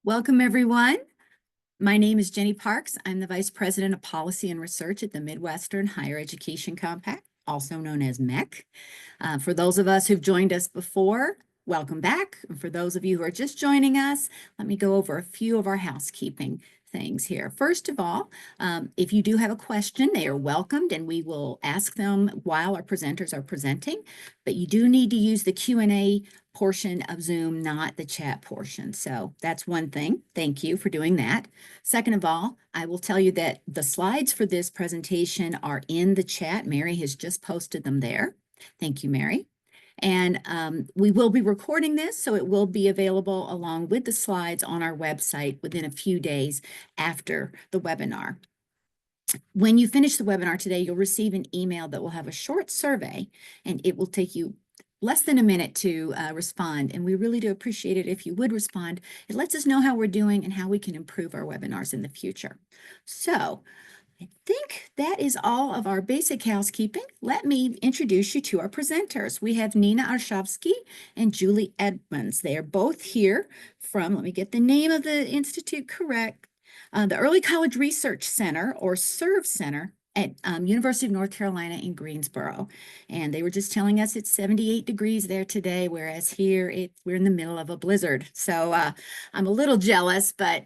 Welcome, everyone. My name is Jenny Parks. I'm the Vice President of Policy and Research at the Midwestern Higher Education Compact, also known as MEC. For those of us who've joined us before, welcome back. And for those of you who are just joining us, let me go over a few of our housekeeping things here. First of all, if you do have a question, they are welcomed and we will ask them while our presenters are presenting, but you do need to use the Q&A portion of Zoom, not the chat portion. So that's one thing. Thank you for doing that. Second of all, I will tell you that the slides for this presentation are in the chat. Mary has just posted them there. Thank you, Mary. And we will be recording this, so it will be available along with the slides on our website within a few days after the webinar. When you finish the webinar today, you'll receive an email that will have a short survey, and it will take you less than a minute to respond. And we really do appreciate it if you would respond. It lets us know how we're doing and how we can improve our webinars in the future. So I think that is all of our basic housekeeping. Let me introduce you to our presenters. We have Nina Arshavsky and Julie Edmonds. They are both here from, let me get the name of the institute correct, the Early College Research Center, or SERV Center, at University of North Carolina in Greensboro. And they were just telling us it's 78 degrees there today, whereas here we're in the middle of a blizzard. So I'm a little jealous, but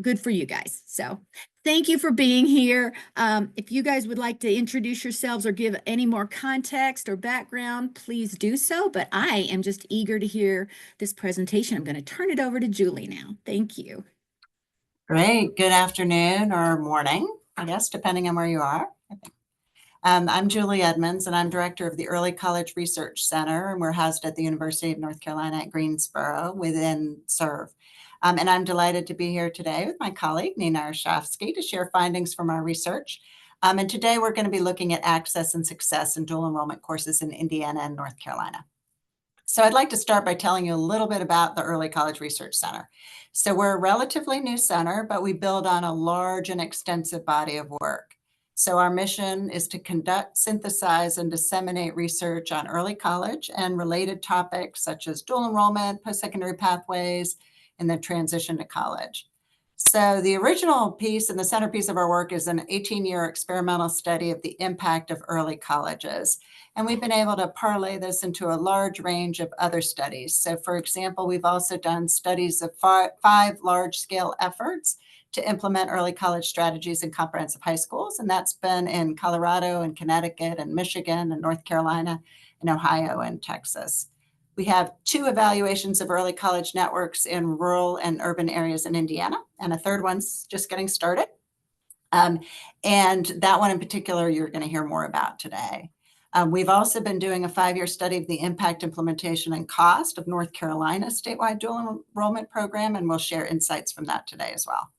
good for you guys. So thank you for being here. If you guys would like to introduce yourselves or give any more context or background, please do so. But I am just eager to hear this presentation. I'm going to turn it over to Julie now. Thank you. Great. Good afternoon or morning, I guess, depending on where you are. I'm Julie Edmonds, and I'm director of the Early College Research Center, and we're housed at the University of North Carolina at Greensboro within SERV. And I'm delighted to be here today with my colleague, Nina Arshavsky, to share findings from our research. And today we're going to be looking at access and success in dual enrollment courses in Indiana and North Carolina. So I'd like to start by telling you a little bit about the Early College Research Center. So we're a relatively new center, but we build on a large and extensive body of work. So our mission is to conduct, synthesize, and disseminate research on early college and related topics such as dual enrollment, post-secondary pathways, and the transition to college. So the original piece and the centerpiece of our work is an 18-year experimental study of the impact of early colleges. And we've been able to parlay this into a large range of other studies. So for example, we've also done studies of five large-scale efforts to implement early college strategies in comprehensive high schools. And that's been in Colorado and Connecticut and Michigan and North Carolina and Ohio and Texas. We have 2 evaluations of early college networks in rural and urban areas in Indiana, and a third one's just getting started. And that one in particular, you're going to hear more about today. We've also been doing a 5-year study of the impact, implementation, and cost of North Carolina's statewide dual enrollment program, and we'll share insights from that today as well.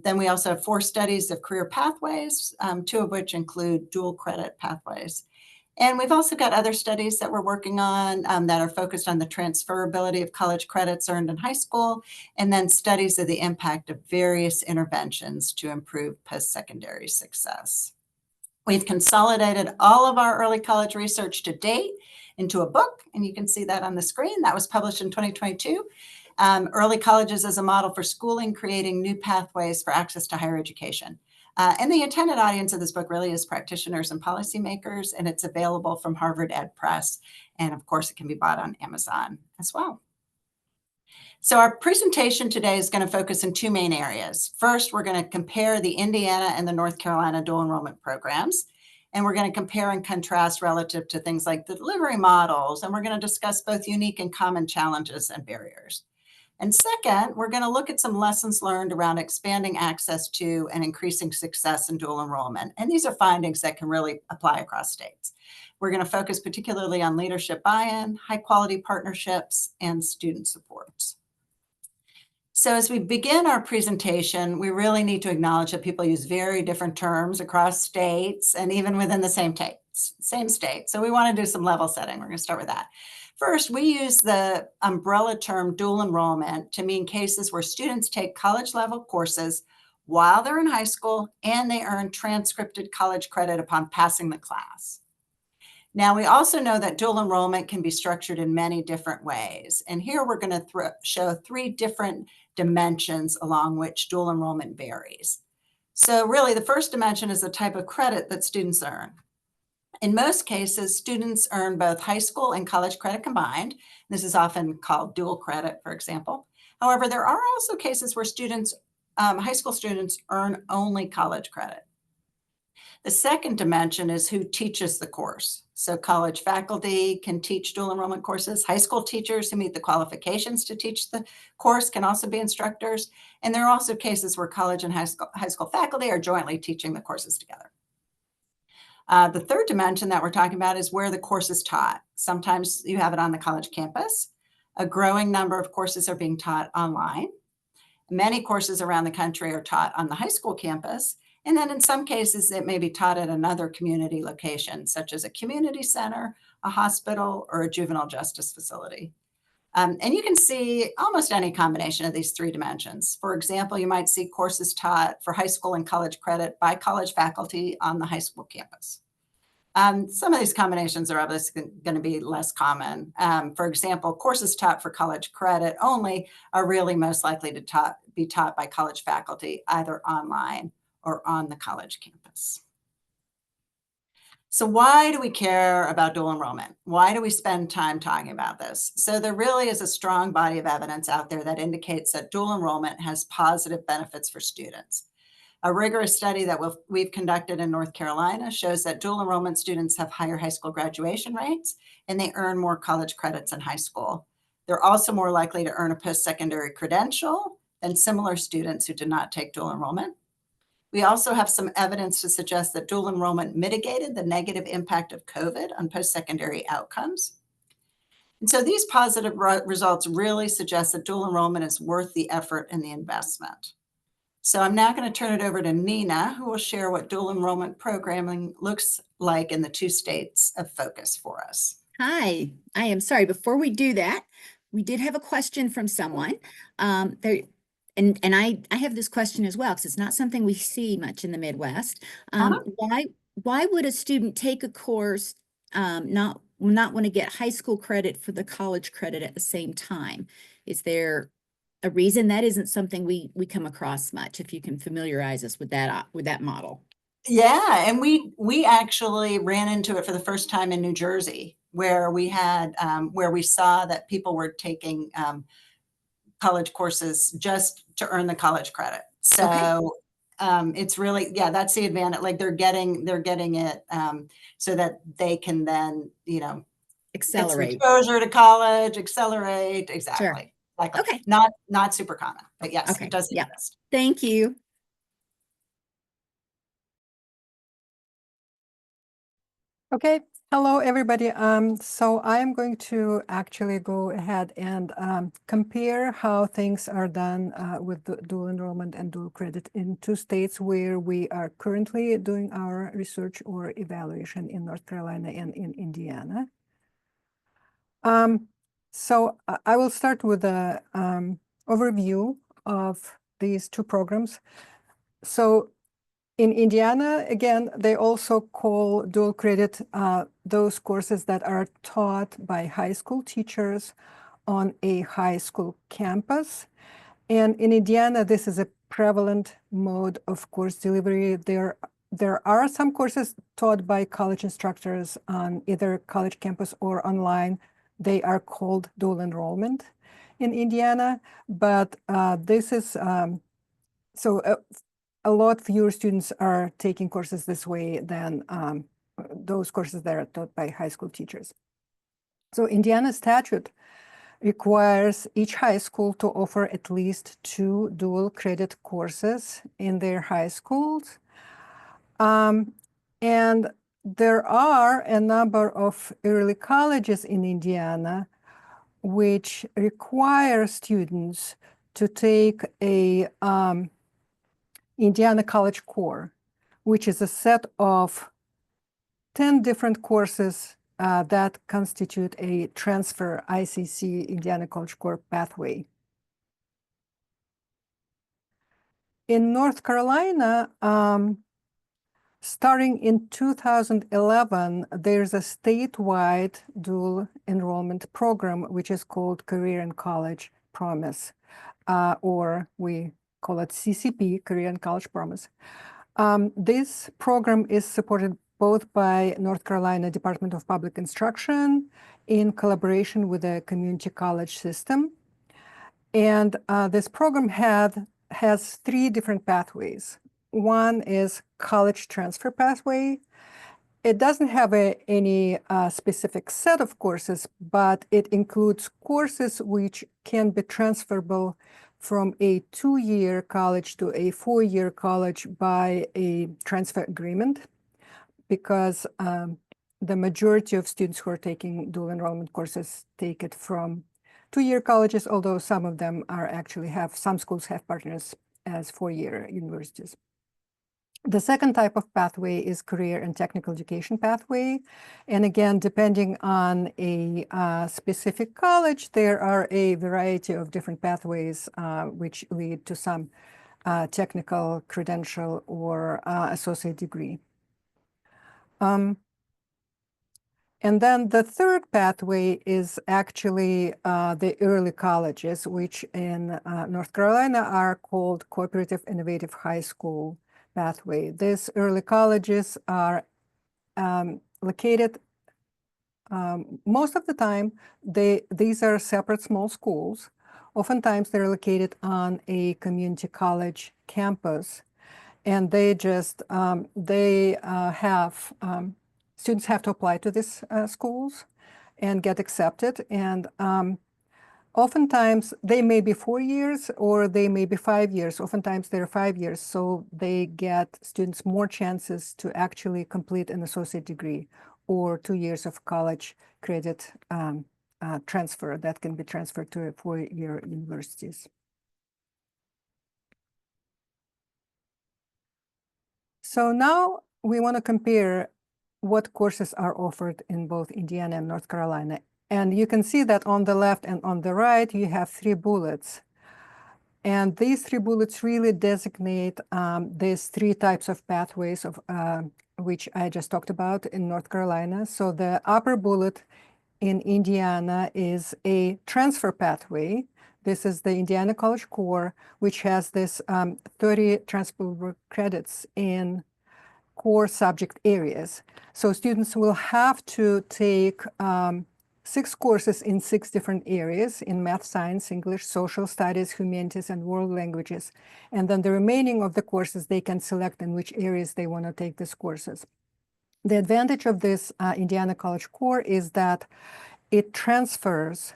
Then we also have 4 studies of career pathways, 2 of which include dual credit pathways. And we've also got other studies that we're working on that are focused on the transferability of college credits earned in high school, and then studies of the impact of various interventions to improve post-secondary success. We've consolidated all of our early college research to date into a book, and you can see that on the screen. That was published in 2022. Early Colleges as a Model for Schooling, Creating New Pathways for Access to Higher Education. And the intended audience of this book really is practitioners and policymakers, and it's available from Harvard Ed Press. And of course, it can be bought on Amazon as well. So our presentation today is going to focus in 2 main areas. First, we're going to compare the Indiana and the North Carolina dual enrollment programs. And we're going to compare and contrast relative to things like the delivery models. And we're going to discuss both unique and common challenges and barriers. And second, we're going to look at some lessons learned around expanding access to and increasing success in dual enrollment. And these are findings that can really apply across states. We're going to focus particularly on leadership buy-in, high-quality partnerships, and student supports. So as we begin our presentation, we really need to acknowledge that people use very different terms across states and even within the same state. So we want to do some level setting. We're going to start with that. First, we use the umbrella term dual enrollment to mean cases where students take college-level courses while they're in high school and they earn transcripted college credit upon passing the class. Now, we also know that dual enrollment can be structured in many different ways. And here we're going to show 3 different dimensions along which dual enrollment varies. So really, the first dimension is the type of credit that students earn. In most cases, students earn both high school and college credit combined. This is often called dual credit, for example. However, there are also cases where high school students earn only college credit. The second dimension is who teaches the course. So college faculty can teach dual enrollment courses. High school teachers who meet the qualifications to teach the course can also be instructors. And there are also cases where college and high school faculty are jointly teaching the courses together. The third dimension that we're talking about is where the course is taught. Sometimes you have it on the college campus. A growing number of courses are being taught online. Many courses around the country are taught on the high school campus. And then in some cases, it may be taught at another community location, such as a community center, a hospital, or a juvenile justice facility. And you can see almost any combination of these 3 dimensions. For example, you might see courses taught for high school and college credit by college faculty on the high school campus. Some of these combinations are obviously going to be less common. For example, courses taught for college credit only are really most likely to be taught by college faculty, either online or on the college campus. So why do we care about dual enrollment? Why do we spend time talking about this? So there really is a strong body of evidence out there that indicates that dual enrollment has positive benefits for students. A rigorous study that we've conducted in North Carolina shows that dual enrollment students have higher high school graduation rates, and they earn more college credits in high school. They're also more likely to earn a post-secondary credential than similar students who did not take dual enrollment. We also have some evidence to suggest that dual enrollment mitigated the negative impact of COVID on post-secondary outcomes. And so these positive results really suggest that dual enrollment is worth the effort and the investment. So I'm now going to turn it over to Nina, who will share what dual enrollment programming looks like in the 2 states of focus for us. Hi, I am sorry. Before we do that, we did have a question from someone. And I have this question as well, because it's not something we see much in the Midwest. Why would a student take a course, not want to get high school credit for the college credit at the same time? Is there a reason? That isn't something we come across much. If you can familiarize us with that model. Yeah, and we actually ran into it for the first time in New Jersey, where we saw that people were taking college courses just to earn the college credit. So it's really, yeah, that's the advantage. Like they're getting it so that they can then, Accelerate. get some exposure to college, accelerate. Exactly. Sure. Exactly. Okay. Not super common, but yes, Okay. it does Yeah. exist. Thank you. Okay, hello everybody. So I am going to actually go ahead and compare how things are done with the dual enrollment and dual credit in 2 states where we are currently doing our research or evaluation, in North Carolina and in Indiana. So I will start with a overview of these 2 programs. So in Indiana, again, they also call dual credit those courses that are taught by high school teachers on a high school campus. And in Indiana, this is a prevalent mode of course delivery. There are some courses taught by college instructors on either college campus or online. They are called dual enrollment in Indiana, but this is a lot fewer students are taking courses this way than those courses that are taught by high school teachers. So Indiana statute requires each high school to offer at least 2 dual credit courses in their high schools. And there are a number of early colleges in Indiana which require students to take a Indiana College Core, which is a set of 10 different courses that constitute a transfer ICC Indiana College Core pathway. In North Carolina, Starting in 2011, there's a statewide dual enrollment program, which is called Career and College Promise, or we call it CCP, Career and College Promise. This program is supported both by North Carolina Department of Public Instruction in collaboration with the community college system. And this program has three different pathways. One is college transfer pathway. It doesn't have any specific set of courses, but it includes courses which can be transferable from a 2-year college to a 4-year college by a transfer agreement, because the majority of students who are taking dual enrollment courses take it from 2-year colleges, although some of them some schools have partners as 4-year universities. The second type of pathway is career and technical education pathway. And again, depending on a specific college, there are a variety of different pathways which lead to some technical credential or associate degree. And then the third pathway is actually the early colleges, which in North Carolina are called Cooperative Innovative High School pathway. These early colleges are located, most of the time, these are separate small schools. Oftentimes they're located on a community college campus, and they just, students have to apply to these schools and get accepted. And oftentimes they may be 4 years or they may be 5 years. Oftentimes they're 5 years, so they get students more chances to actually complete an associate degree or 2 years of college credit transfer that can be transferred to 4-year universities. So now we want to compare what courses are offered in both Indiana and North Carolina. And you can see that on the left and on the right, you have 3 bullets. And these 3 bullets really designate these 3 types of pathways of which I just talked about in North Carolina. So the upper bullet in Indiana is a transfer pathway. This is the Indiana College Core, which has this 30 transferable credits in core subject areas. So students will have to take 6 courses in 6 different areas in math, science, English, social studies, humanities, and world languages. And then the remaining of the courses, they can select in which areas they want to take these courses. The advantage of this Indiana College Core is that it transfers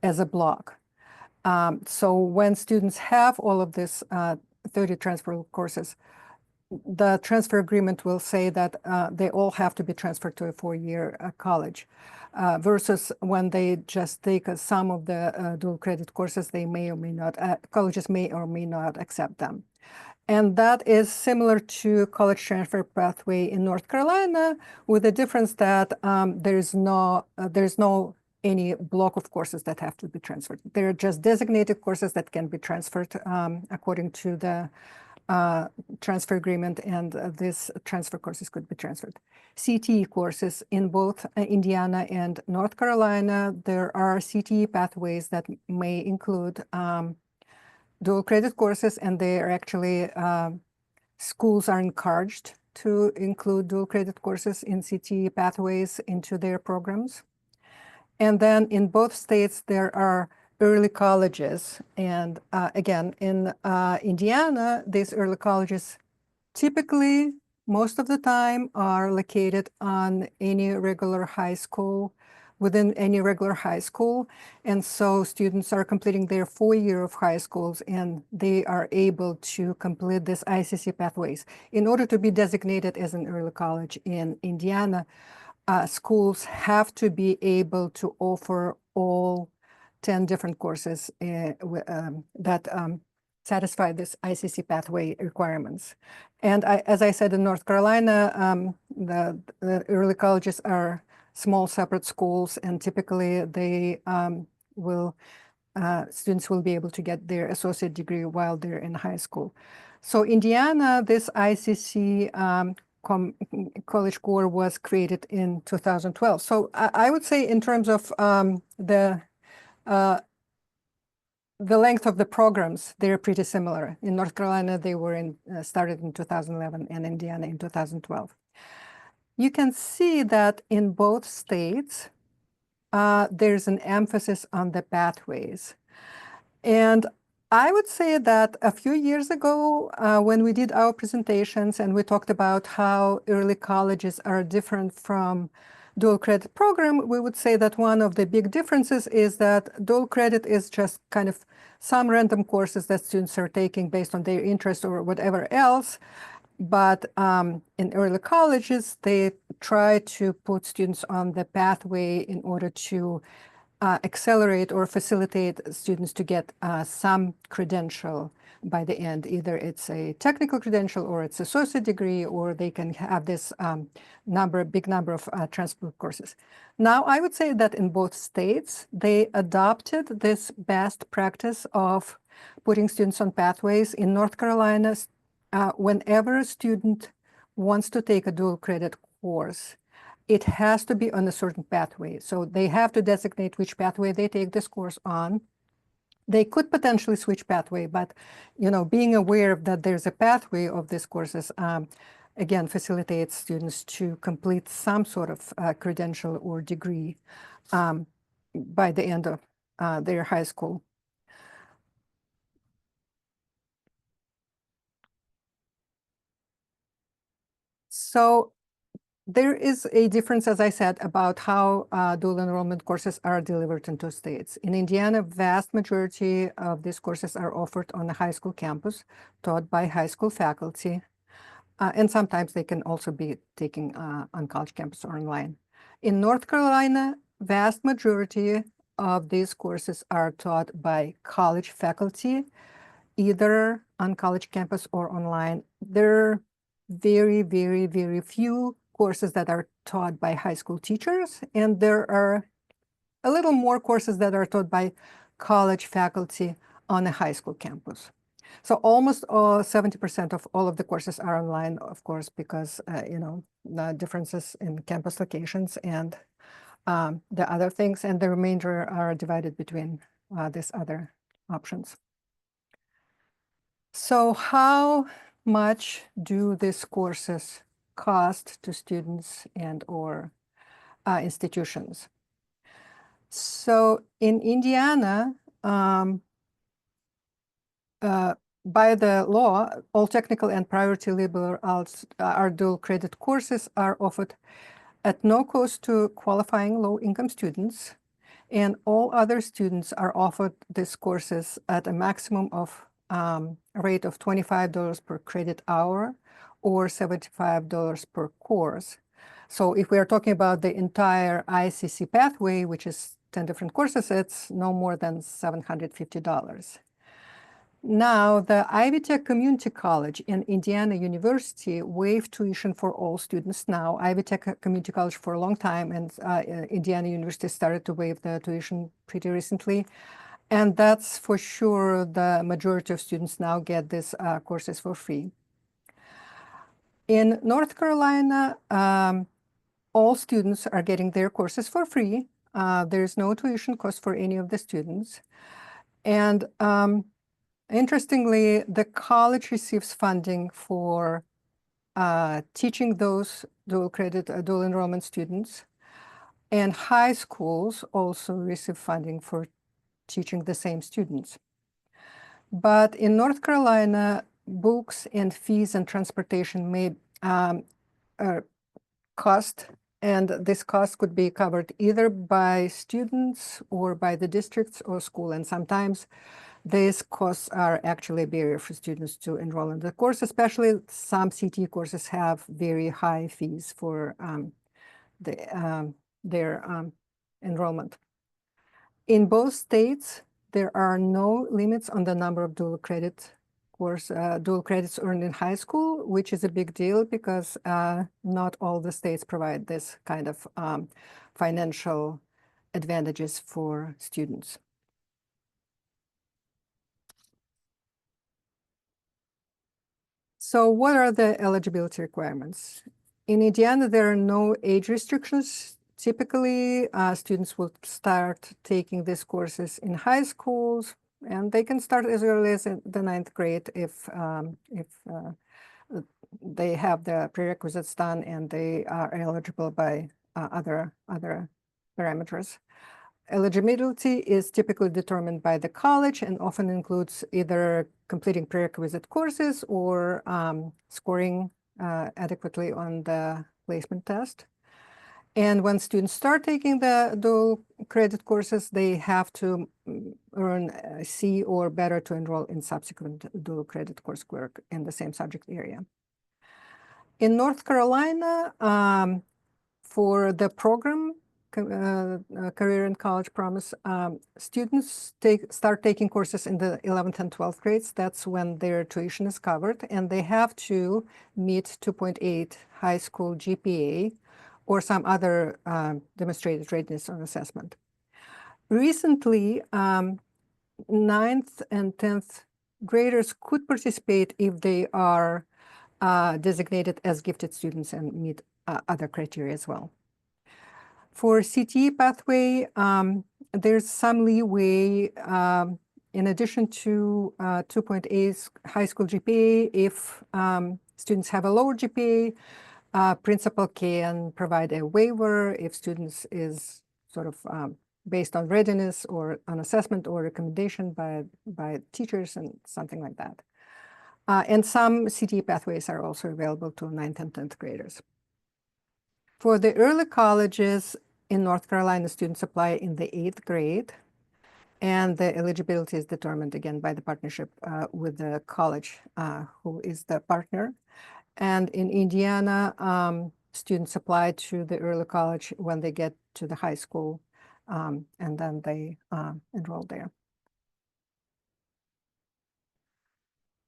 as a block. So when students have all of this 30 transferable courses, the transfer agreement will say that they all have to be transferred to a 4-year college, versus when they just take some of the dual credit courses, they may or may not, colleges may or may not accept them. And that is similar to college transfer pathway in North Carolina, with the difference that there's no any block of courses that have to be transferred. They're just designated courses that can be transferred according to the transfer agreement, and these transfer courses could be transferred. CTE courses in both Indiana and North Carolina, there are CTE pathways that may include dual credit courses, and they are actually, schools are encouraged to include dual credit courses in CTE pathways into their programs. And then in both states, there are early colleges. And again, in Indiana, these early colleges typically, most of the time, are located on any regular high school, within any regular high school. And so students are completing their 4-year of high schools, and they are able to complete this ICC pathways. In order to be designated as an early college in Indiana, schools have to be able to offer all 10 different courses that satisfy this ICC pathway requirements. And as I said, in North Carolina, the early colleges are small separate schools, and typically they students will be able to get their associate degree while they're in high school. So Indiana, this ICC College Core was created in 2012. So I would say in terms of the length of the programs, they're pretty similar. In North Carolina, they were started in 2011 and Indiana in 2012. You can see that in both states, there's an emphasis on the pathways. And I would say that a few years ago, when we did our presentations and we talked about how early colleges are different from dual credit program, we would say that one of the big differences is that dual credit is just kind of some random courses that students are taking based on their interest or whatever else. But in early colleges, they try to put students on the pathway in order to accelerate or facilitate students to get some credential by the end. Either it's a technical credential or it's associate degree, or they can have this big number of transfer courses. Now, I would say that in both states, they adopted this best practice of putting students on pathways. In North Carolina, whenever a student wants to take a dual credit course, it has to be on a certain pathway. So they have to designate which pathway they take this course on. They could potentially switch pathway, but being aware that there's a pathway of these courses, again, facilitates students to complete some sort of credential or degree by the end of their high school. So there is a difference, as I said, about how dual enrollment courses are delivered in two states. In Indiana, vast majority of these courses are offered on the high school campus, taught by high school faculty, and sometimes they can also be taken on college campus or online. In North Carolina, vast majority of these courses are taught by college faculty, either on college campus or online. There are very, very, very few courses that are taught by high school teachers, and there are a little more courses that are taught by college faculty on a high school campus. So almost 70% of all of the courses are online, of course, because the differences in campus locations and the other things, and the remainder are divided between these other options. So how much do these courses cost to students and or institutions? So in Indiana, by the law, all technical and priority liberal arts dual credit courses are offered at no cost to qualifying low-income students, and all other students are offered these courses at a maximum of rate of $25 per credit hour or $75 per course. So if we are talking about the entire ICC pathway, which is 10 different courses, it's no more than $750. Now, the Ivy Tech Community College and Indiana University waive tuition for all students now. Ivy Tech Community College for a long time, and Indiana University started to waive the tuition pretty recently. And that's for sure the majority of students now get these courses for free. In North Carolina, all students are getting their courses for free. There's no tuition cost for any of the students. And interestingly, the college receives funding for teaching those dual enrollment students. And high schools also receive funding for teaching the same students. But in North Carolina, books and fees and transportation may cost, and this cost could be covered either by students or by the districts or school. And sometimes these costs are actually a barrier for students to enroll in the course, especially some CT courses have very high fees for their enrollment. In both states, there are no limits on the number of dual credits earned in high school, which is a big deal because not all the states provide this kind of financial advantages for students. So what are the eligibility requirements? In Indiana, there are no age restrictions. Typically, students will start taking these courses in high schools, and they can start as early as in the 9th grade if they have the prerequisites done and they are eligible by other parameters. Eligibility is typically determined by the college and often includes either completing prerequisite courses or scoring adequately on the placement test. And when students start taking the dual credit courses, they have to earn a C or better to enroll in subsequent dual credit coursework in the same subject area. In North Carolina, for the program, Career and College Promise, students start taking courses in the 11th and 12th grades. That's when their tuition is covered, and they have to meet 2.8 high school GPA or some other demonstrated readiness on assessment. Recently, 9th and 10th graders could participate if they are designated as gifted students and meet other criteria as well. For CTE pathway, there's some leeway in addition to 2.8 high school GPA. If students have a lower GPA, principal can provide a waiver if students is sort of based on readiness or on assessment or recommendation by teachers and something like that. And some CTE pathways are also available to 9th and 10th graders. For the early colleges in North Carolina, students apply in the 8th grade, and the eligibility is determined again by the partnership with the college who is the partner. And in Indiana, students apply to the early college when they get to the high school, and then they enroll there.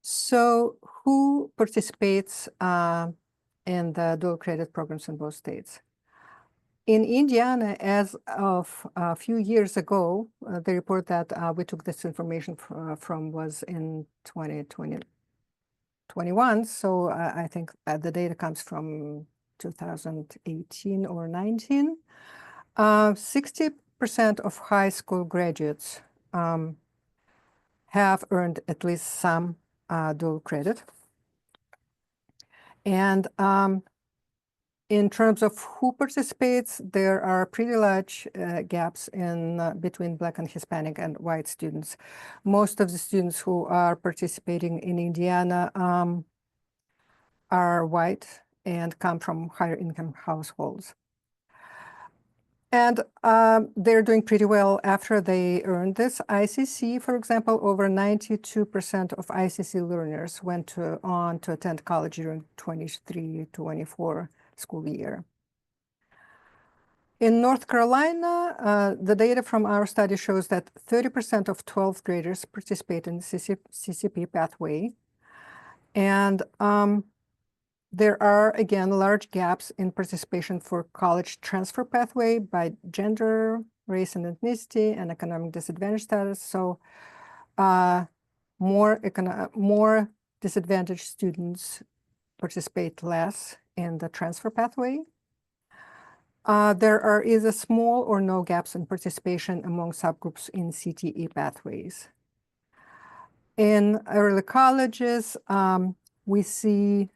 So who participates in the dual credit programs in both states? In Indiana, as of a few years ago, the report that we took this information from was in 2021. So I think the data comes from 2018 or 19. 60% of high school graduates have earned at least some dual credit. And in terms of who participates, there are pretty large gaps in between Black and Hispanic and white students. Most of the students who are participating in Indiana are white and come from higher income households. And they're doing pretty well after they earned this. ICC, for example, over 92% of ICC learners went on to attend college during 23-24 school year. In North Carolina, the data from our study shows that 30% of 12th graders participate in the CCP pathway. And there are, again, large gaps in participation for college transfer pathway by gender, race and ethnicity, and economic disadvantage status. So more disadvantaged students participate less in the transfer pathway. There are either small or no gaps in participation among subgroups in CTE pathways. In early colleges, we see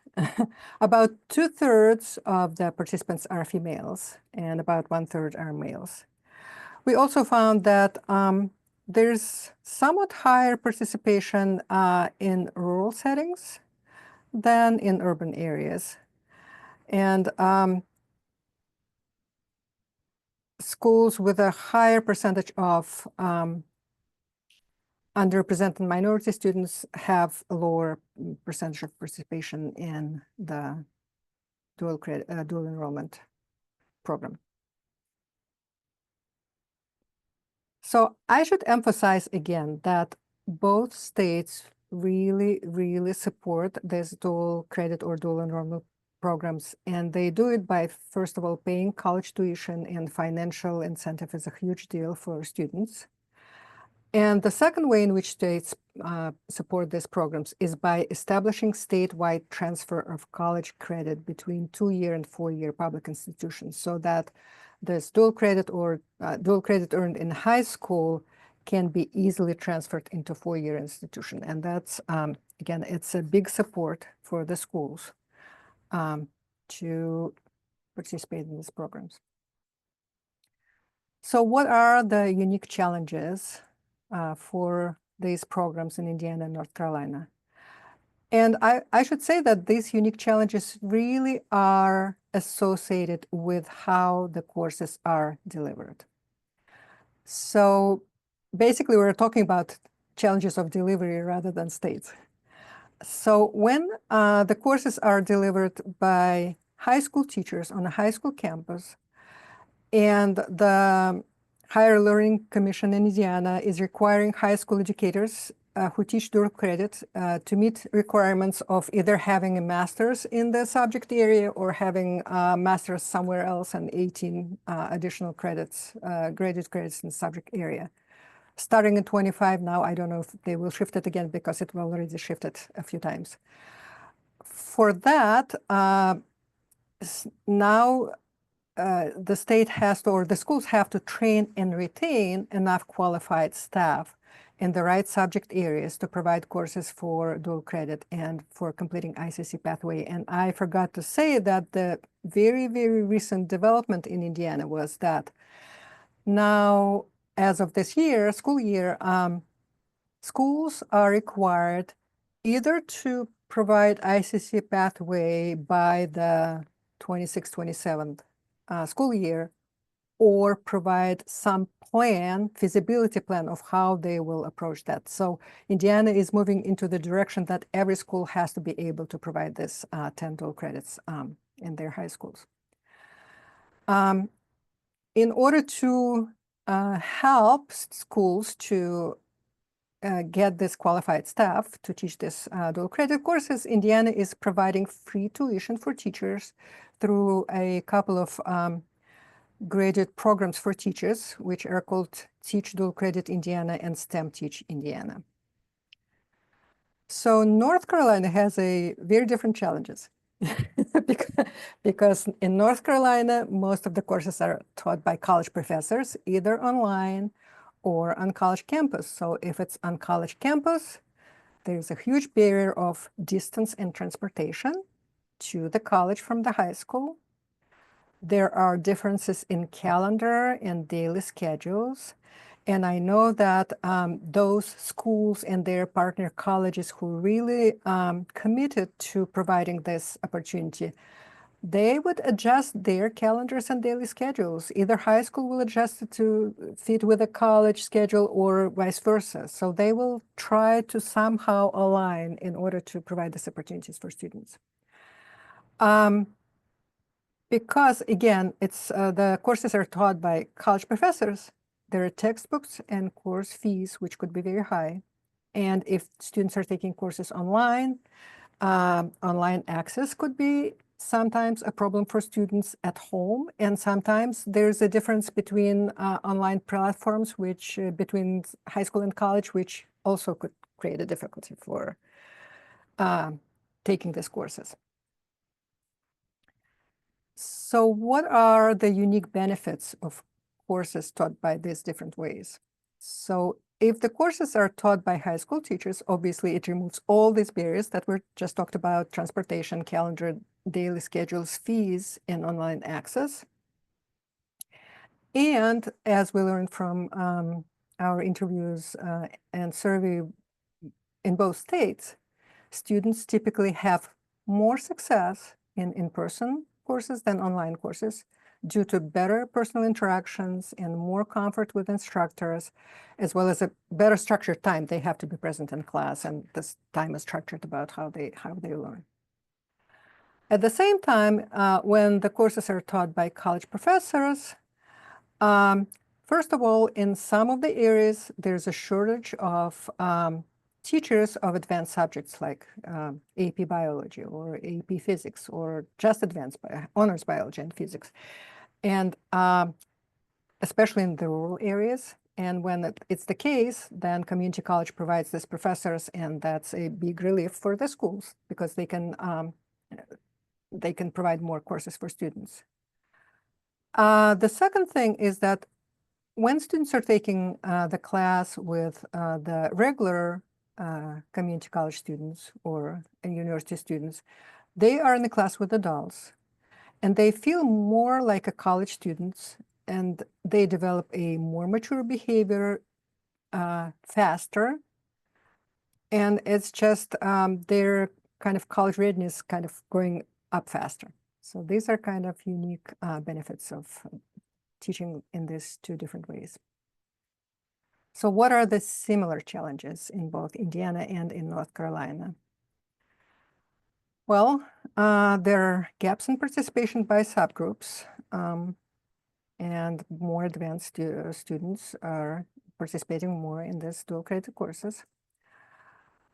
about 2/3 of the participants are females and about 1/3 are males. We also found that there's somewhat higher participation in rural settings than in urban areas. And schools with a higher percentage of underrepresented minority students have a lower percentage of participation in the dual enrollment program. So I should emphasize again that both states really, really support this dual credit or dual enrollment programs. And they do it by, first of all, paying college tuition, and financial incentive is a huge deal for students. And the second way in which states support these programs is by establishing statewide transfer of college credit between 2-year and 4-year public institutions, so that this dual credit or dual credit earned in high school can be easily transferred into 4-year institution. And that's, again, it's a big support for the schools to participate in these programs. So what are the unique challenges for these programs in Indiana and North Carolina? And I should say that these unique challenges really are associated with how the courses are delivered. So basically, we're talking about challenges of delivery rather than states. So when the courses are delivered by high school teachers on a high school campus, and the Higher Learning Commission in Indiana is requiring high school educators who teach dual credit to meet requirements of either having a master's in the subject area or having a master's somewhere else and 18 additional credits, graded credits in the subject area. Starting in 25 now, I don't know if they will shift it again because it will already shifted a few times. For that, now the state has to, or the schools have to train and retain enough qualified staff in the right subject areas to provide courses for dual credit and for completing ICC pathway. And I forgot to say that the very, very recent development in Indiana was that now, as of this year, school year, schools are required either to provide ICC pathway by the 26-27 school year, or provide some plan, feasibility plan of how they will approach that. So Indiana is moving into the direction that every school has to be able to provide this 10 dual credits in their high schools. In order to help schools to get this qualified staff to teach this dual credit courses, Indiana is providing free tuition for teachers through a couple of graded programs for teachers, which are called Teach Dual Credit Indiana and STEM Teach Indiana. So North Carolina has a very different challenges because in North Carolina, most of the courses are taught by college professors, either online or on college campus. So if it's on college campus, there's a huge barrier of distance and transportation to the college from the high school. There are differences in calendar and daily schedules. And I know that those schools and their partner colleges who really committed to providing this opportunity, they would adjust their calendars and daily schedules. Either high school will adjust it to fit with a college schedule or vice versa. So they will try to somehow align in order to provide these opportunities for students. Because again, it's the courses are taught by college professors. There are textbooks and course fees, which could be very high. And if students are taking courses online, online access could be sometimes a problem for students at home. And sometimes there's a difference between online platforms, which between high school and college, which also could create a difficulty for taking these courses. So what are the unique benefits of courses taught by these different ways? So if the courses are taught by high school teachers, obviously it removes all these barriers that we just talked about: transportation, calendar, daily schedules, fees, and online access. And as we learned from our interviews and survey in both states, students typically have more success in in-person courses than online courses due to better personal interactions and more comfort with instructors, as well as a better structured time. They have to be present in class, and this time is structured about how they learn. At the same time, when the courses are taught by college professors, first of all, in some of the areas, there's a shortage of teachers of advanced subjects like AP biology or AP physics or just advanced honors biology and physics, and especially in the rural areas. And when it's the case, then community college provides these professors, and that's a big relief for the schools because they can provide more courses for students. The second thing is that when students are taking the class with the regular community college students or university students, they are in the class with adults, and they feel more like a college students, and they develop a more mature behavior faster. And it's just their kind of college readiness kind of going up faster. So these are kind of unique benefits of teaching in these two different ways. So what are the similar challenges in both Indiana and in North Carolina? Well, there are gaps in participation by subgroups, and more advanced students are participating more in these dual credit courses.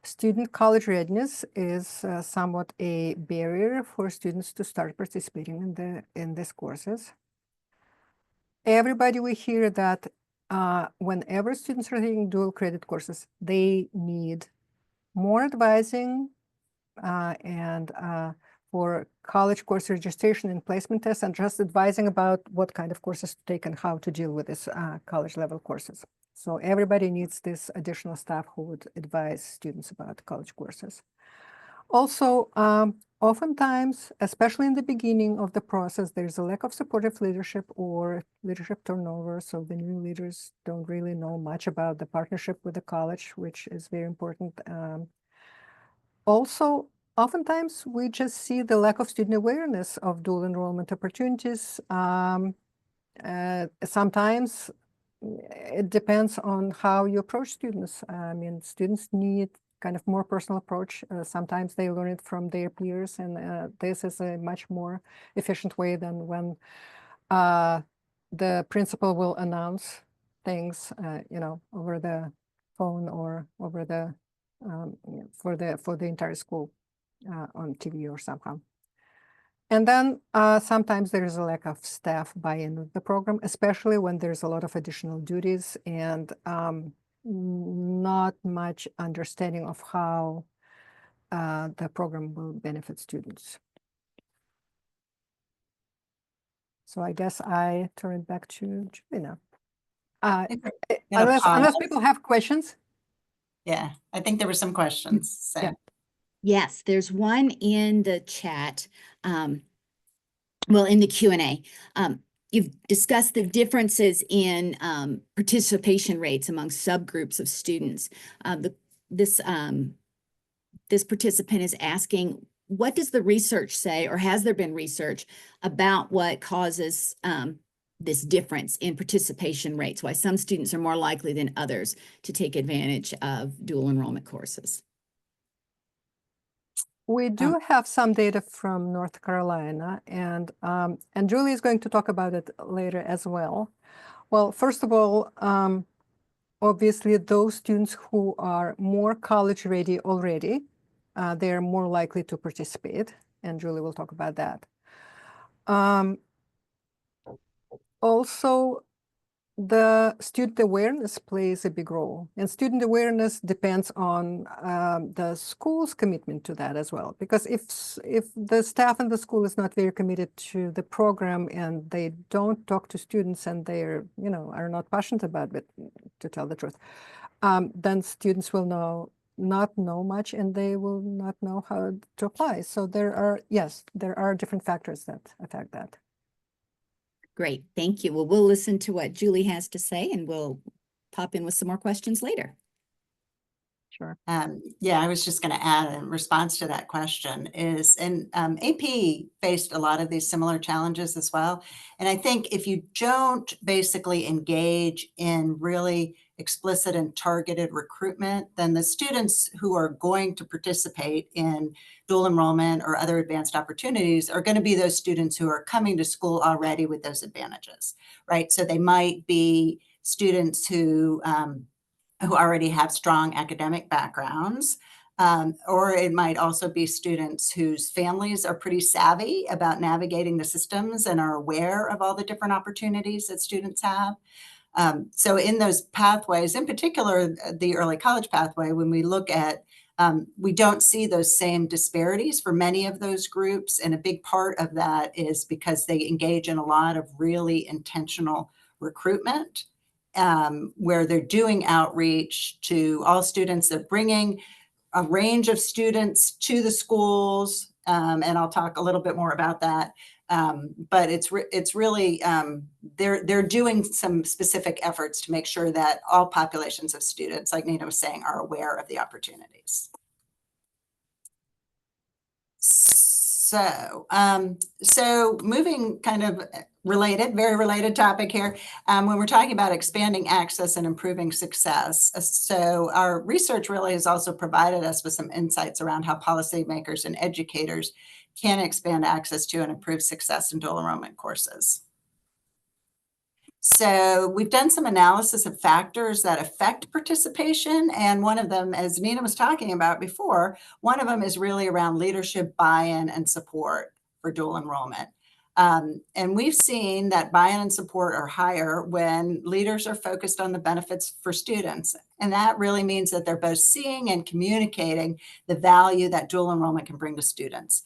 Student college readiness is somewhat a barrier for students to start participating in these courses. Everybody we hear that whenever students are taking dual credit courses, they need more advising and for college course registration and placement tests, and just advising about what kind of courses to take and how to deal with these college level courses. So everybody needs this additional staff who would advise students about college courses. Also, oftentimes, especially in the beginning of the process, there's a lack of supportive leadership or leadership turnover. So the new leaders don't really know much about the partnership with the college, which is very important. Also, oftentimes we just see the lack of student awareness of dual enrollment opportunities. Sometimes it depends on how you approach students. I mean, students need kind of more personal approach. Sometimes they learn it from their peers, and this is a much more efficient way than when the principal will announce things, over the phone or over the for the entire school on TV or somehow. And then sometimes there is a lack of staff buy-in with the program, especially when there's a lot of additional duties and not much understanding of how the program will benefit students. So I guess I turn it back to Julie now. Unless people have questions. Yeah, I think there were some questions. So. Yeah. Yes, there's one in the chat. Well, in the Q&A. You've discussed the differences in participation rates among subgroups of students. This participant is asking, what does the research say, or has there been research about what causes this difference in participation rates, why some students are more likely than others to take advantage of dual enrollment courses? We do have some data from North Carolina, and Julie is going to talk about it later as well. Well, first of all, obviously those students who are more college ready already, they're more likely to participate, and Julie will talk about that. Also, the student awareness plays a big role, and student awareness depends on the school's commitment to that as well. Because if the staff in the school is not very committed to the program and they don't talk to students and they're are not passionate about it, to tell the truth, then students will not know much and they will not know how to apply. So there are different factors that affect that. Great, thank you. Well, we'll listen to what Julie has to say and we'll pop in with some more questions later. Sure. Yeah, I was just going to add in response to that question and AP faced a lot of these similar challenges as well. And I think if you don't basically engage in really explicit and targeted recruitment, then the students who are going to participate in dual enrollment or other advanced opportunities are going to be those students who are coming to school already with those advantages, right? So they might be students who already have strong academic backgrounds, or it might also be students whose families are pretty savvy about navigating the systems and are aware of all the different opportunities that students have. So in those pathways, in particular, the early college pathway, when we look at, we don't see those same disparities for many of those groups. And a big part of that is because they engage in a lot of really intentional recruitment, where they're doing outreach to all students. They're bringing a range of students to the schools, and I'll talk a little bit more about that. But it's really, they're doing some specific efforts to make sure that all populations of students, like Nina was saying, are aware of the opportunities. So, so moving kind of related, very related topic here, when we're talking about expanding access and improving success. So our research really has also provided us with some insights around how policymakers and educators can expand access to and improve success in dual enrollment courses. So we've done some analysis of factors that affect participation. And one of them, as Nina was talking about before, one of them is really around leadership buy-in and support for dual enrollment. And we've seen that buy-in and support are higher when leaders are focused on the benefits for students. And that really means that they're both seeing and communicating the value that dual enrollment can bring to students.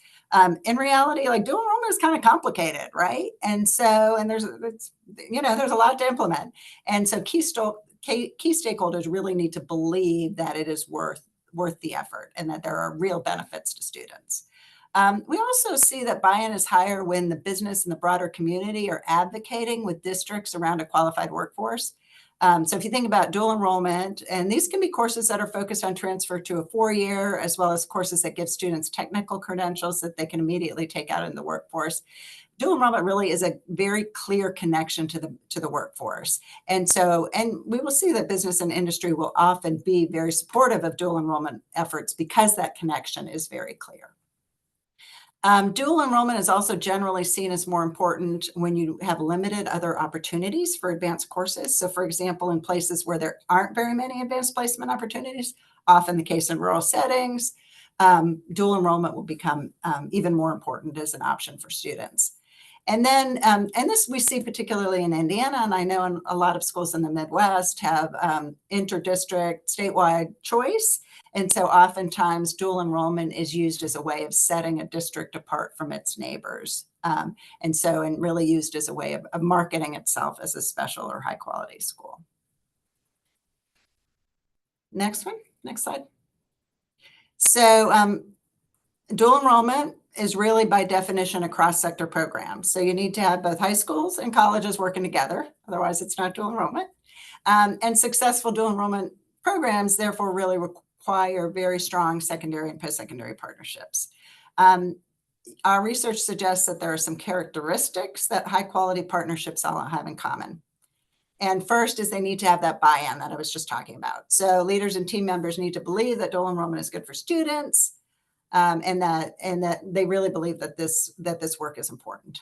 In reality, like dual enrollment is kind of complicated, right? And so, and there's a lot to implement. And so key stakeholders really need to believe that it is worth the effort and that there are real benefits to students. We also see that buy-in is higher when the business and the broader community are advocating with districts around a qualified workforce. So if you think about dual enrollment, and these can be courses that are focused on transfer to a 4-year, as well as courses that give students technical credentials that they can immediately take out in the workforce. Dual enrollment really is a very clear connection to the workforce. And so, and we will see that business and industry will often be very supportive of dual enrollment efforts because that connection is very clear. Dual enrollment is also generally seen as more important when you have limited other opportunities for advanced courses. So for example, in places where there aren't very many advanced placement opportunities, often the case in rural settings, dual enrollment will become even more important as an option for students. And then, and this we see particularly in Indiana, and I know in a lot of schools in the Midwest have inter-district statewide choice. And so oftentimes dual enrollment is used as a way of setting a district apart from its neighbors. And really used as a way of marketing itself as a special or high quality school. Next one, next slide. So dual enrollment is really by definition a cross-sector program. So you need to have both high schools and colleges working together. Otherwise it's not dual enrollment. And successful dual enrollment programs therefore really require very strong secondary and post-secondary partnerships. Our research suggests that there are some characteristics that high quality partnerships all have in common. And first is they need to have that buy-in that I was just talking about. So leaders and team members need to believe that dual enrollment is good for students, and that they really believe that this work is important.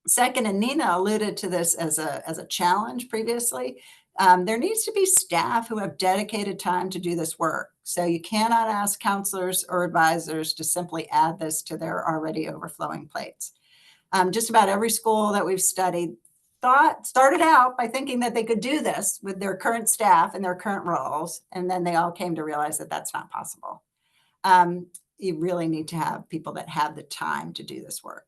Second, and Nina alluded to this as a challenge previously, there needs to be staff who have dedicated time to do this work. So you cannot ask counselors or advisors to simply add this to their already overflowing plates. Just about every school that we've studied started out by thinking that they could do this with their current staff and their current roles, and then they all came to realize that that's not possible. You really need to have people that have the time to do this work.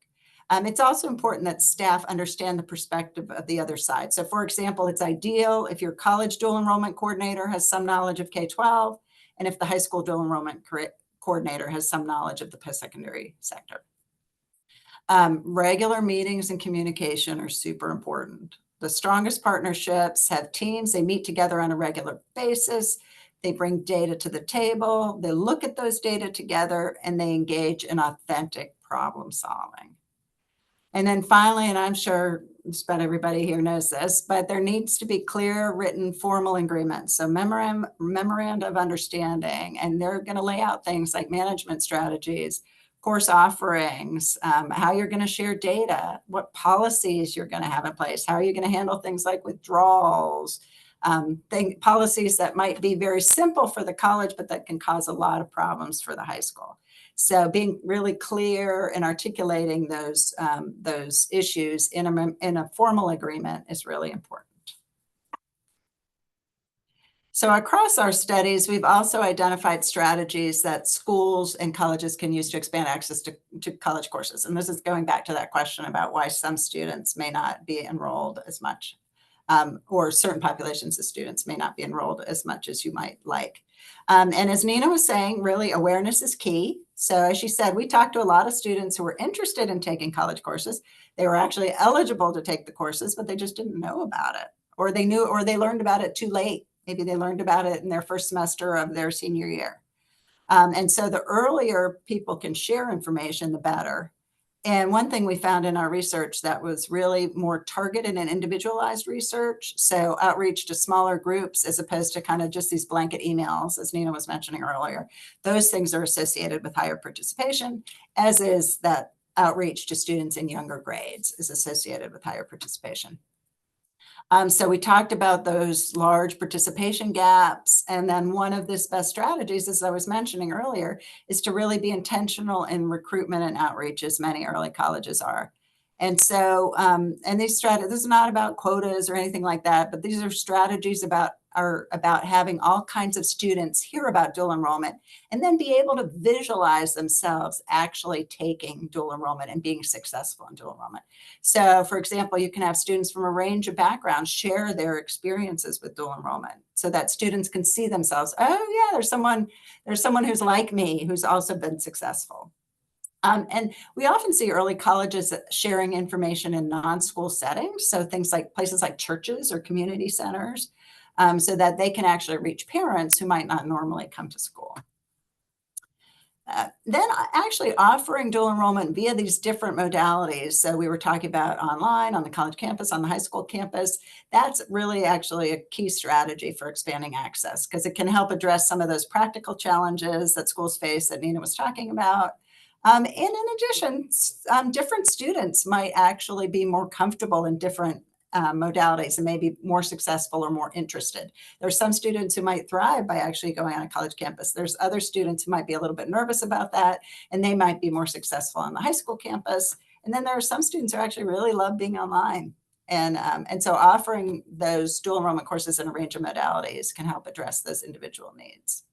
It's also important that staff understand the perspective of the other side. So for example, it's ideal if your college dual enrollment coordinator has some knowledge of K-12, and if the high school dual enrollment coordinator has some knowledge of the post-secondary sector. Regular meetings and communication are super important. The strongest partnerships have teams, they meet together on a regular basis. They bring data to the table, they look at those data together, and they engage in authentic problem solving. And then finally, and I'm sure just about everybody here knows this, but there needs to be clear written formal agreements. So memoranda of understanding, and they're going to lay out things like management strategies, course offerings, how you're going to share data, what policies you're going to have in place, how are you going to handle things like withdrawals, policies that might be very simple for the college, but that can cause a lot of problems for the high school. So being really clear and articulating those issues in a formal agreement is really important. So across our studies, we've also identified strategies that schools and colleges can use to expand access to college courses. And this is going back to that question about why some students may not be enrolled as much, or certain populations of students may not be enrolled as much as you might like. And as Nina was saying, really awareness is key. So as she said, we talked to a lot of students who were interested in taking college courses. They were actually eligible to take the courses, but they just didn't know about it, or they knew, or they learned about it too late. Maybe they learned about it in their first semester of their senior year. And so the earlier people can share information, the better. And one thing we found in our research that was really more targeted and individualized research, so outreach to smaller groups as opposed to kind of just these blanket emails, as Nina was mentioning earlier, those things are associated with higher participation, as is that outreach to students in younger grades is associated with higher participation. So we talked about those large participation gaps. And then one of the best strategies, as I was mentioning earlier, is to really be intentional in recruitment and outreach, as many early colleges are. And so, and these strategies, this is not about quotas or anything like that, but these are strategies about having all kinds of students hear about dual enrollment and then be able to visualize themselves actually taking dual enrollment and being successful in dual enrollment. So for example, you can have students from a range of backgrounds share their experiences with dual enrollment so that students can see themselves, oh yeah, there's someone who's like me who's also been successful. And we often see early colleges sharing information in non-school settings. So things like places like churches or community centers, so that they can actually reach parents who might not normally come to school. Then actually offering dual enrollment via these different modalities. So we were talking about online, on the college campus, on the high school campus. That's really actually a key strategy for expanding access because it can help address some of those practical challenges that schools face that Nina was talking about. And in addition, different students might actually be more comfortable in different modalities and maybe more successful or more interested. There's some students who might thrive by actually going on a college campus. There's other students who might be a little bit nervous about that, and they might be more successful on the high school campus. And then there are some students who actually really love being online. And so offering those dual enrollment courses in a range of modalities can help address those individual needs.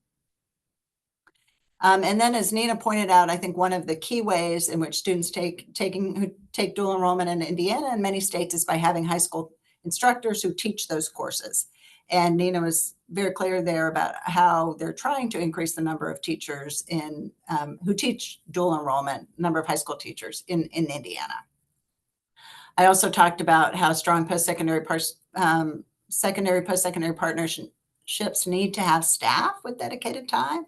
And then as Nina pointed out, I think one of the key ways in which students who take dual enrollment in Indiana and many states is by having high school instructors who teach those courses. And Nina was very clear there about how they're trying to increase the number of teachers who teach dual enrollment, number of high school teachers in Indiana. I also talked about how strong post-secondary partnerships need to have staff with dedicated time.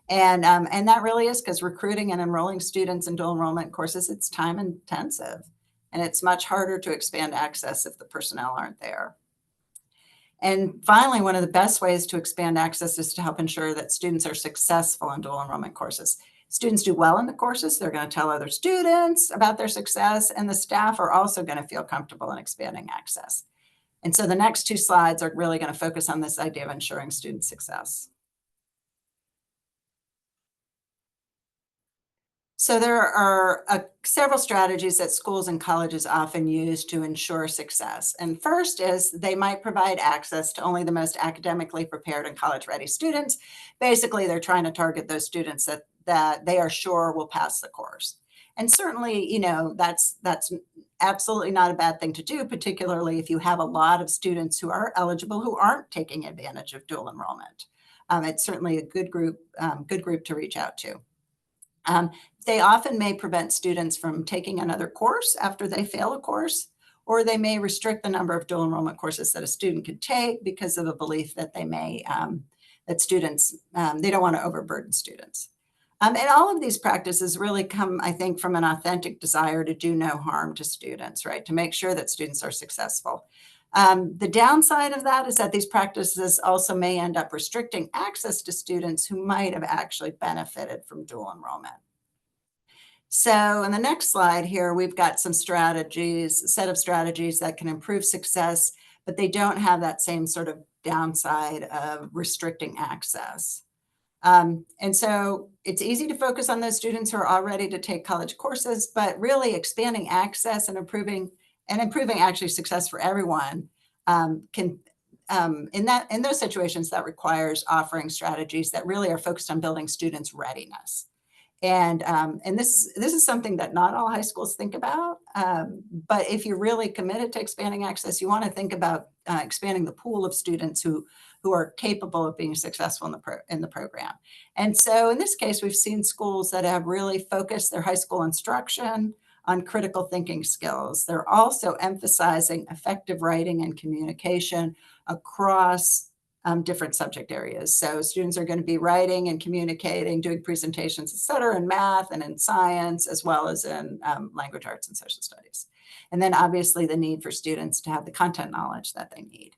And that really is because recruiting and enrolling students in dual enrollment courses, it's time intensive, and it's much harder to expand access if the personnel aren't there. And finally, one of the best ways to expand access is to help ensure that students are successful in dual enrollment courses. Students do well in the courses, they're going to tell other students about their success, and the staff are also going to feel comfortable in expanding access. And so the next two slides are really going to focus on this idea of ensuring student success. So there are several strategies that schools and colleges often use to ensure success. And first is they might provide access to only the most academically prepared and college-ready students. Basically, they're trying to target those students that they are sure will pass the course. And certainly, you know, that's absolutely not a bad thing to do, particularly if you have a lot of students who are eligible who aren't taking advantage of dual enrollment. It's certainly a good group to reach out to. They often may prevent students from taking another course after they fail a course, or they may restrict the number of dual enrollment courses that a student could take because of a belief that they may, that students, they don't want to overburden students. And all of these practices really come, I think, from an authentic desire to do no harm to students, right? To make sure that students are successful. The downside of that is that these practices also may end up restricting access to students who might have actually benefited from dual enrollment. So in the next slide here, we've got some strategies, a set of strategies that can improve success, but they don't have that same sort of downside of restricting access. And so it's easy to focus on those students who are all ready to take college courses, but really expanding access and improving actually success for everyone in those situations, that requires offering strategies that really are focused on building students' readiness. And this is something that not all high schools think about. But if you're really committed to expanding access, you want to think about expanding the pool of students who are capable of being successful in the program. And so in this case, we've seen schools that have really focused their high school instruction on critical thinking skills. They're also emphasizing effective writing and communication across different subject areas. So students are going to be writing and communicating, doing presentations, et cetera, in math and in science, as well as in language arts and social studies. And then obviously the need for students to have the content knowledge that they need.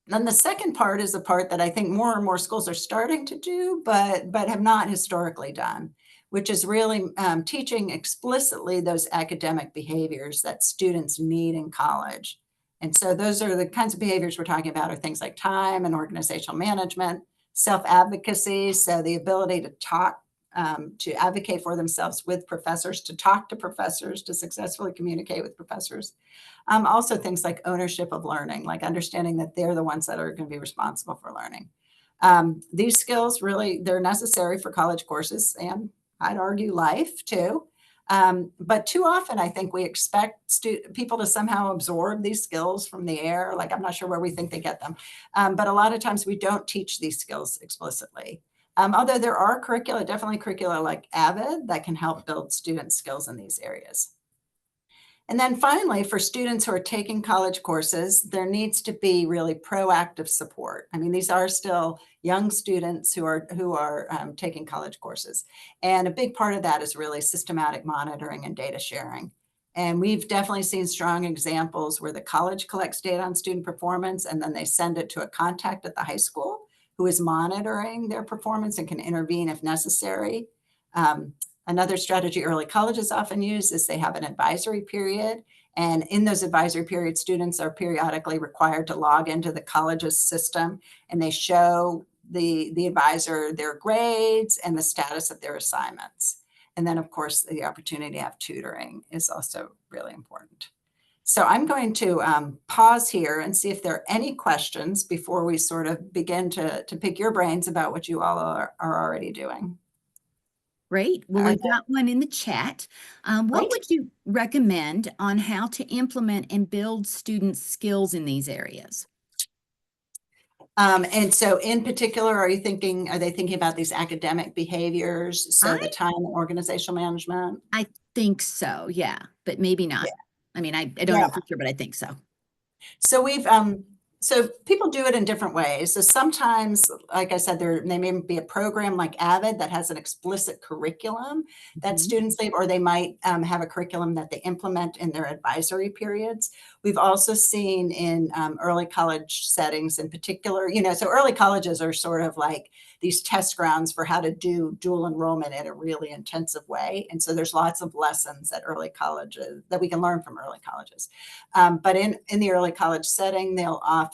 Then the second part is the part that I think more and more schools are starting to do, but have not historically done, which is really teaching explicitly those academic behaviors that students need in college. And so those are the kinds of behaviors we're talking about, are things like time and organizational management, self-advocacy, so the ability to talk, to advocate for themselves with professors, to talk to professors, to successfully communicate with professors. Also things like ownership of learning, like understanding that they're the ones that are going to be responsible for learning. These skills really, they're necessary for college courses and I'd argue life too. But too often, I think we expect people to somehow absorb these skills from the air. Like, I'm not sure where we think they get them. But a lot of times we don't teach these skills explicitly. Although there are curricula, definitely curricula like AVID that can help build student skills in these areas. And then finally, for students who are taking college courses, there needs to be really proactive support. I mean, these are still young students who are taking college courses. And a big part of that is really systematic monitoring and data sharing. And we've definitely seen strong examples where the college collects data on student performance, and then they send it to a contact at the high school who is monitoring their performance and can intervene if necessary. Another strategy early colleges often use is they have an advisory period. And in those advisory periods, students are periodically required to log into the college's system, and they show the advisor their grades and the status of their assignments. And then, of course, the opportunity to have tutoring is also really important. So I'm going to pause here and see if there are any questions before we sort of begin to pick your brains about what you all are already doing. Great. Well, we've got one in the chat. What would you recommend on how to implement and build students' skills in these areas? And so in particular, are they thinking about these academic behaviors? So the time and organizational management? I think so, yeah, but maybe not. Yeah. I mean, I don't know for sure, but I think so. So we've, so people do it in different ways. So sometimes, like I said, there may be a program like AVID that has an explicit curriculum that students leave, or they might have a curriculum that they implement in their advisory periods. We've also seen in early college settings in particular, so early colleges are sort of like these test grounds for how to do dual enrollment in a really intensive way. And so there's lots of lessons at early colleges that we can learn from early colleges. But in the early college setting, they'll often,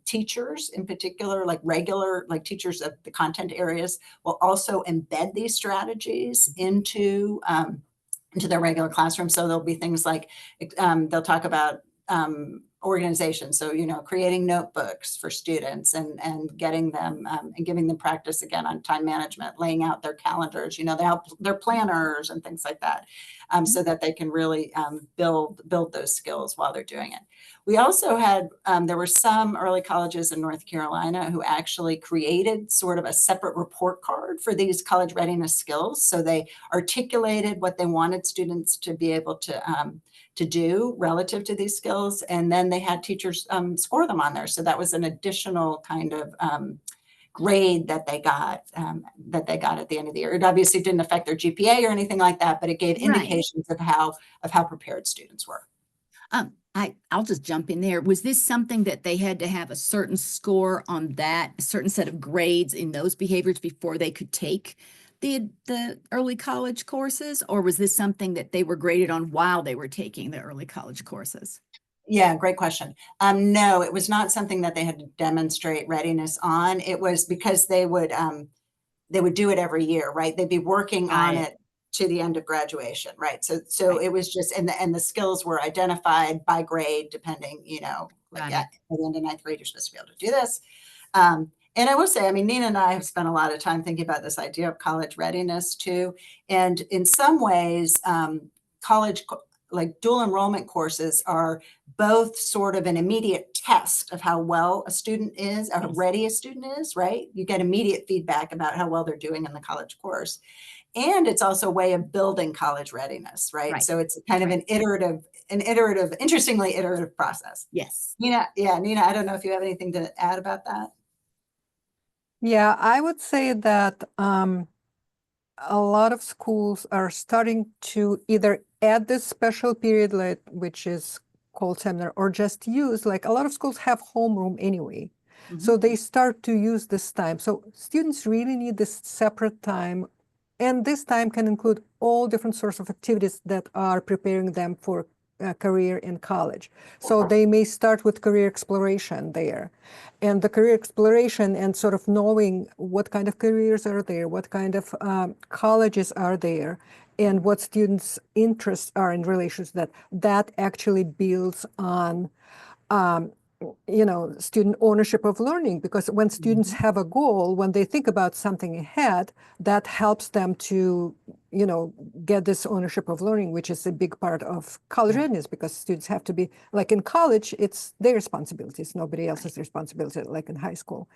teachers in particular, like teachers of the content areas, will also embed these strategies into their regular classroom. So there'll be things like, they'll talk about organization. So, creating notebooks for students and getting them and giving them practice again on time management, laying out their calendars, they have their planners and things like that, so that they can really build those skills while they're doing it. We also had, there were some early colleges in North Carolina who actually created sort of a separate report card for these college readiness skills. So they articulated what they wanted students to be able to do relative to these skills. And then they had teachers score them on there. So that was an additional kind of grade that they got at the end of the year. It obviously didn't affect their GPA or anything like that, but it gave indications of how prepared students were. I'll just jump in there. Was this something that they had to have a certain score on that, a certain set of grades in those behaviors before they could take the early college courses? Or was this something that they were graded on while they were taking the early college courses? Yeah, great question. No, it was not something that they had to demonstrate readiness on. It was because they would do it every year, right? They'd be working on it to the end of graduation, right? So it was just, and the skills were identified by grade, depending, Like Got it. at the end of ninth grade, you're supposed to be able to do this. And I will say, I mean, Nina and I have spent a lot of time thinking about this idea of college readiness too. And in some ways, like dual enrollment courses are both sort of an immediate test of how well a student is, or how ready a student is, right? You get immediate feedback about how well they're doing in the college course. And it's also a way of building college readiness, right? Right. So it's kind of an iterative, interestingly iterative process. Yes. Nina, I don't know if you have anything to add about that. Yeah, I would say that a lot of schools are starting to either add this special period, which is called seminar, or just use, like a lot of schools have homeroom anyway. So they start to use this time. So students really need this separate time. And this time can include all different sorts of activities that are preparing them for a career in college. So they may start with career exploration there. And the career exploration and sort of knowing what kind of careers are there, what kind of colleges are there, and what students' interests are in relation to that, that actually builds on student ownership of learning, because when students have a goal, when they think about something ahead, that helps them to, get this ownership of learning, which is a big part of college readiness, because students have to be, like in college, it's their responsibility. It's nobody else's responsibility, like in high school.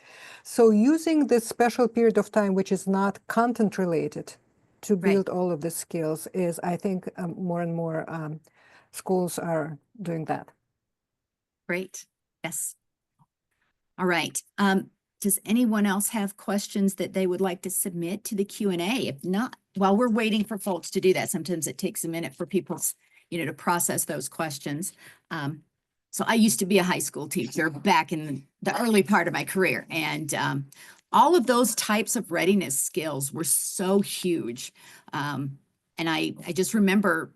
So using this special period of time, which is not content related, to build all of the skills is, I think, more and more schools are doing that. Great. Yes. All right. Does anyone else have questions that they would like to submit to the Q&A? If not, while we're waiting for folks to do that, sometimes it takes a minute for people, to process those questions. So I used to be a high school teacher back in the early part of my career, and all of those types of readiness skills were so huge. And I just remember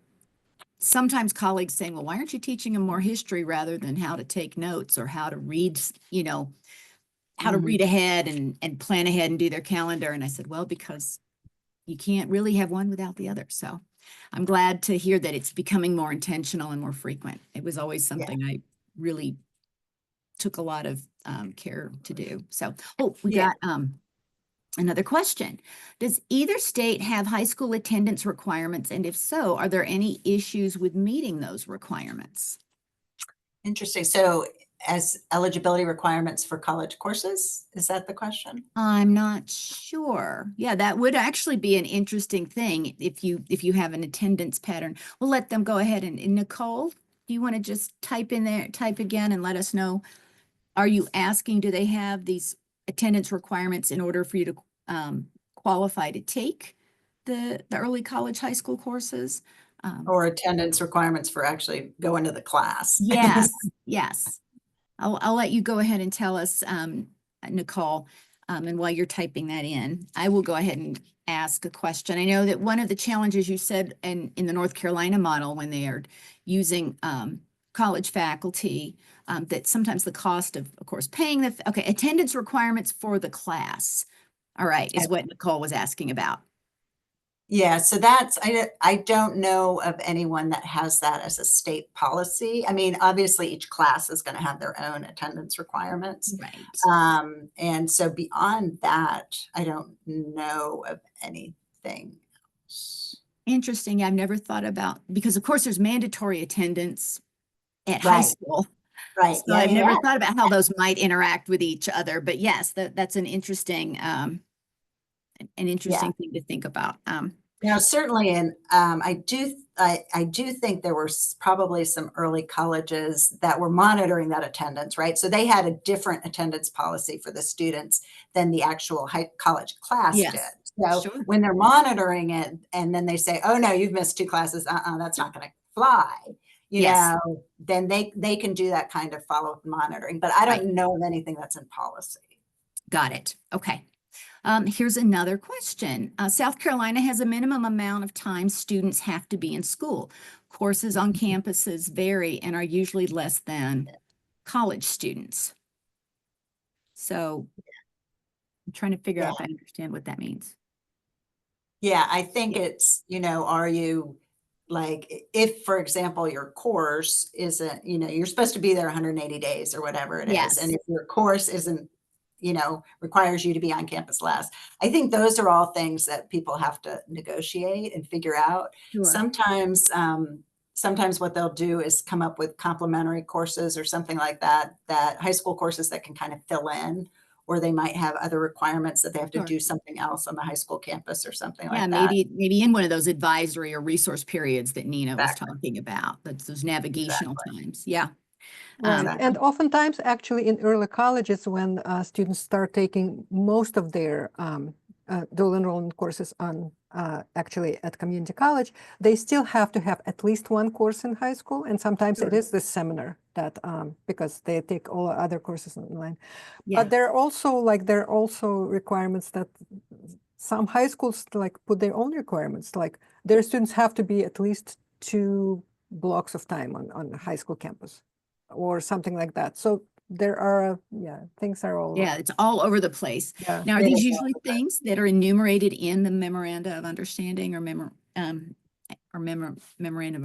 sometimes colleagues saying, well, why aren't you teaching them more history rather than how to take notes or how to read, how to read ahead and plan ahead and do their calendar? And I said, well, because you can't really have one without the other. So I'm glad to hear that it's becoming more intentional and more frequent. It was always something I really took a lot of care to do. So, we got another question. Does either state have high school attendance requirements? And if so, are there any issues with meeting those requirements? Interesting. So as eligibility requirements for college courses, is that the question? I'm not sure. Yeah, that would actually be an interesting thing if you have an attendance pattern. We'll let them go ahead and Nicole, do you want to just type again and let us know? Are you asking, do they have these attendance requirements in order for you to qualify to take the early college high school courses? Or attendance requirements for actually going to the class? Yes, yes. I'll let you go ahead and tell us, Nicole, and while you're typing that in, I will go ahead and ask a question. I know that one of the challenges you said in the North Carolina model, when they are using college faculty, that sometimes the cost of course, paying attendance requirements for the class. All right, is what Nicole was asking about. Yeah, so that's, I don't know of anyone that has that as a state policy. I mean, obviously each class is going to have their own attendance requirements. Right. And so beyond that, I don't know of anything else. Interesting. I've never thought about, because of course there's mandatory attendance at high Right. school. Right. So I've never thought about how those might interact with each other, but yes, that's an interesting thing to think about. Now, certainly, and I do think there were probably some early colleges that were monitoring that attendance, right? So they had a different attendance policy for the students than the actual college class did. So when they're monitoring it, and then they say, "Oh no, you've missed 2 classes. That's not going to fly." Then they can do that kind of follow-up monitoring. But I don't know of anything that's in policy. Got it. Okay. Here's another question. South Carolina has a minimum amount of time students have to be in school. Courses on campuses vary and are usually less than college students. So I'm trying to figure out if I understand what that means. Yeah, I think it's, are you like if, for example, your course isn't, you're supposed to be there 180 days or whatever it is. And Yes. if your course isn't, requires you to be on campus less. I think those are all things that people have to negotiate and figure out. Sure. Sometimes what they'll do is come up with complementary courses or something like that, that high school courses that can kind of fill in, or they might have other requirements that they have to Sure. do something else on the high school campus or something Yeah, like that. maybe in one of those advisory or resource periods that Nina was Exactly. talking about. That's those navigational times. Yeah. Right. Exactly. And oftentimes, actually, in early colleges, when students start taking most of their dual enrollment courses on actually at community college, they still have to have at least one course in high school. And sometimes it Sure. is this seminar that because they take all other courses online. Yeah. But there are also requirements that some high schools like put their own requirements, like their students have to be at least 2 blocks of time on the high school campus or something like that. So there are, things are all. Yeah, it's all over the place. Yeah. Now, are It these is all usually over the place. things that are enumerated in the memoranda of understanding or memorandum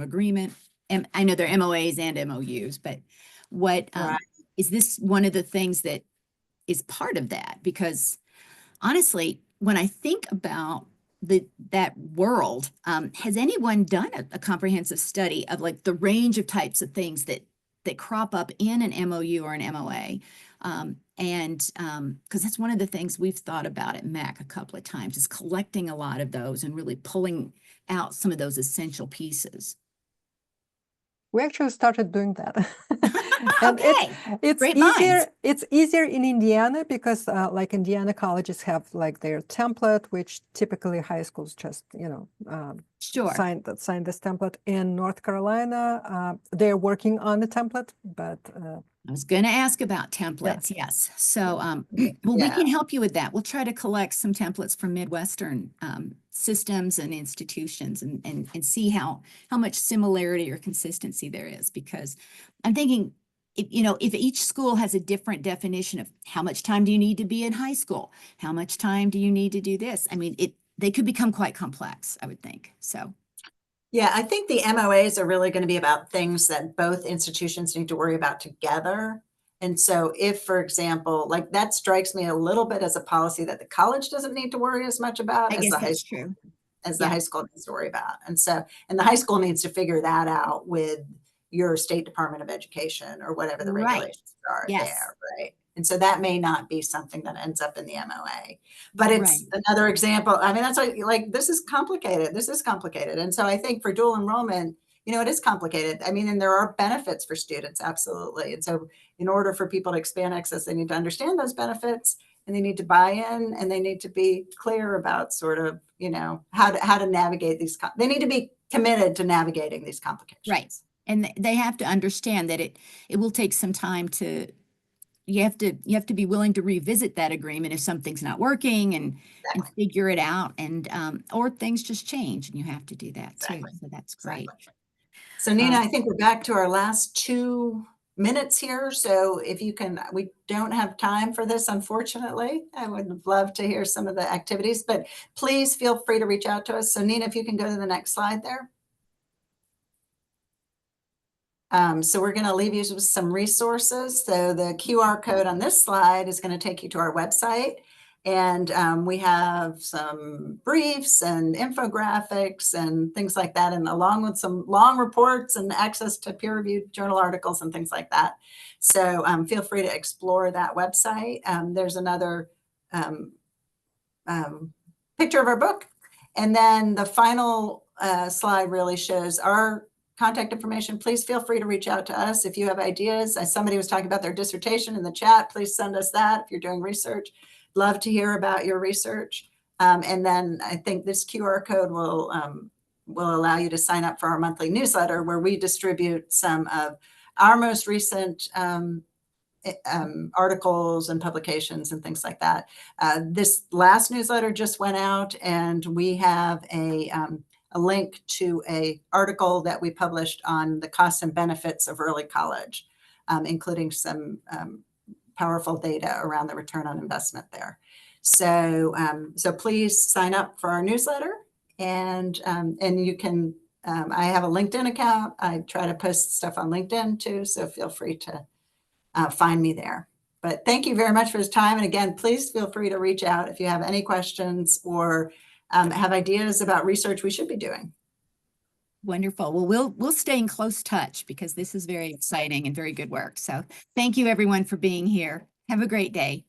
of agreement? And I know they're MOAs and MOUs, but what Right. is this one of the things that is part of that? Because honestly, when I think about that world, has anyone done a comprehensive study of like the range of types of things that crop up in an MOU or an MOA? Because that's one of the things we've thought about at MEC a couple of times, is collecting a lot of those and really pulling out some of those essential pieces. We actually started doing that. And Okay, it's great easier. minds. It's easier in Indiana because like Indiana colleges have like their template, which typically high schools just, Sure. sign this template. In North Carolina, they're working on the template, but I was going to ask about templates. Yes. So, well, we Yeah. can help you with that. We'll try to collect some templates from Midwestern systems and institutions and see how much similarity or consistency there is, because I'm thinking, if each school has a different definition of how much time do you need to be in high school, how much time do you need to do this? I mean, they could become quite complex, I would think. So. Yeah, I think the MOAs are really going to be about things that both institutions need to worry about together. And so if, for example, like that strikes me a little bit as a policy that the college doesn't need to worry as much about I as guess the high that's school, true. as the Yeah. high school needs to worry about. And the high school needs to figure that out with your state Department of Education or whatever the Right. regulations are Yes. there, right? And so that may not be something that ends up in the MOA, but it's Right. another example. I mean, that's like this is complicated. This is complicated. And so I think for dual enrollment, it is complicated. I mean, and there are benefits for students, absolutely. And so in order for people to expand access, they need to understand those benefits, and they need to buy in, and they need to be clear about sort of, how to navigate these. They need to be committed to navigating these complications. Right. And they have to understand that it will take some time you have to be willing to revisit that agreement if something's not working and figure it out, and or things just change and you have to do that too. So that's great. Exactly. So Nina, I think we're back to our last 2 minutes here. So if you can, we don't have time for this, unfortunately. I would love to hear some of the activities, but please feel free to reach out to us. So Nina, if you can go to the next slide there. So we're going to leave you with some resources. So the QR code on this slide is going to take you to our website. And we have some briefs and infographics and things like that, and along with some long reports and access to peer-reviewed journal articles and things like that. So feel free to explore that website. There's another picture of our book. And then the final slide really shows our contact information. Please feel free to reach out to us if you have ideas. As somebody was talking about their dissertation in the chat, please send us that if you're doing research. Love to hear about your research. And then I think this QR code will allow you to sign up for our monthly newsletter, where we distribute some of our most recent articles and publications and things like that. This last newsletter just went out, and we have a link to an article that we published on the costs and benefits of early college, including some powerful data around the return on investment there. So, so please sign up for our newsletter, and you can I have a LinkedIn account. I try to post stuff on LinkedIn too, so feel free to find me there. But thank you very much for this time. And again, please feel free to reach out if you have any questions or have ideas about research we should be doing. Wonderful. Well, we'll stay in close touch because this is very exciting and very good work. So thank you everyone for being here. Have a great day.